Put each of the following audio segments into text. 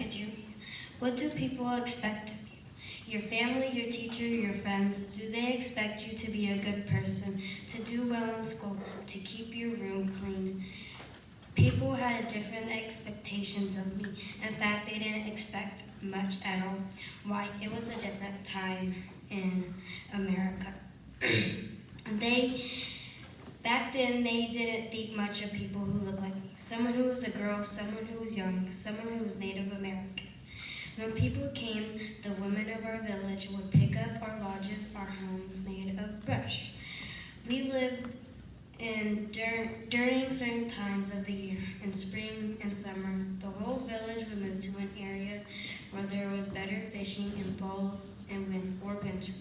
Sacagawea. What do people expect of you? Your family, your teacher, your friends, do they expect you to be a good person, to do well in school, to keep your room clean? People had different expectations of me. In fact, they didn't expect much at all. Why? It was a different time in America. they Back then, they didn't think much of people who looked like me. Someone who was a girl, someone who was young, someone who was Native American. When people came, the women of our village would pick up our lodges, our homes made of brush. We lived during certain times of the year, in spring and summer. The whole village would move to an area where there was better fishing in fall and winter.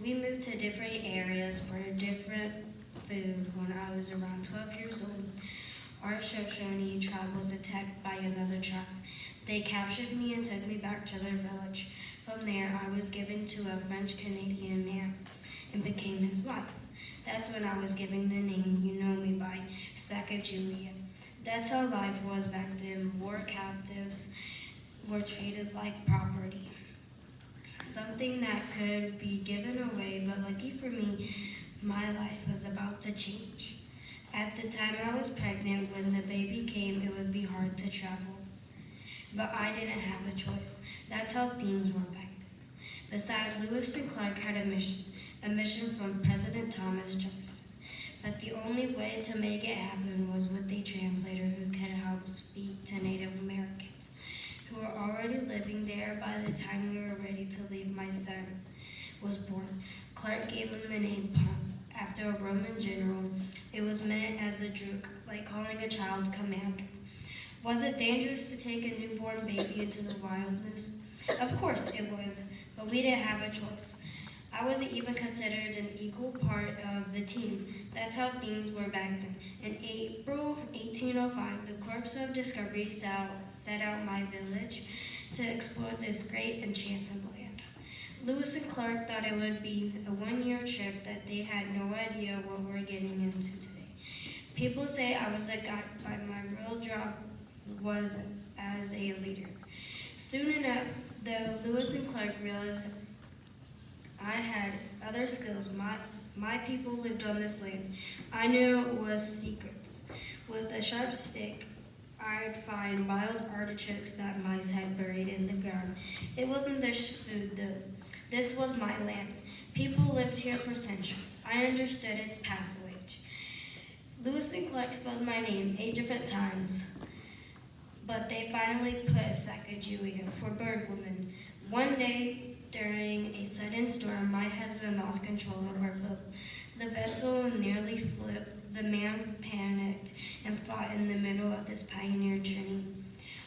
We moved to different areas for different food. When I was around 12 years old, our Shoshone tribe was attacked by another tribe. They captured me and took me back to their village. From there, I was given to a French-Canadian man and became his wife. That's when I was given the name you know me by, Sacagawea. That's how life was back then. War captives were treated like property, something that could be given away, but lucky for me, my life was about to change. At the time I was pregnant, when the baby came, it would be hard to travel. But I didn't have a choice. That's how things were back then. Besides, Lewis and Clark had a mission from President Thomas Jefferson. But the only way to make it happen was with a translator who could help speak to Native Americans, who were already living there by the time we were ready to leave. My son was born. Clark gave him the name Pomp, after a Roman general. It was meant as a joke, like calling a child commander. Was it dangerous to take a newborn baby into the wilderness? Of course it was, but we didn't have a choice. I wasn't even considered an equal part of the team. That's how things were back then. In April 1805, the Corps of Discovery set out my village to explore this great enchanted land. Lewis and Clark thought it would be a one-year trip, that they had no idea what we're getting into today. People say I was a guide, but my real job was as a leader. Soon enough, though, Lewis and Clark realized I had other skills. My people lived on this land. I knew it was secrets. With a sharp stick, I'd find wild artichokes that mice had buried in the ground. It wasn't their food, though. This was my land. People lived here for centuries. I understood its passage. Lewis and Clark spelled my name 8 different times, but they finally put Sacagawea for bird woman. One day, during a sudden storm, my husband lost control of our boat. The vessel nearly flipped. The man panicked and fought in the middle of this pioneer journey.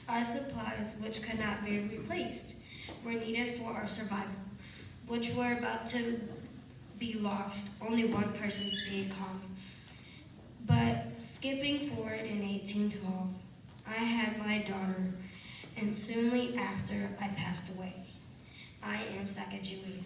Our supplies, which could not be replaced, were needed for our survival, which were about to be lost. Only one person stayed calm. But skipping forward in 1812, I had my daughter, and soonly after I passed away. I am Sacagawea.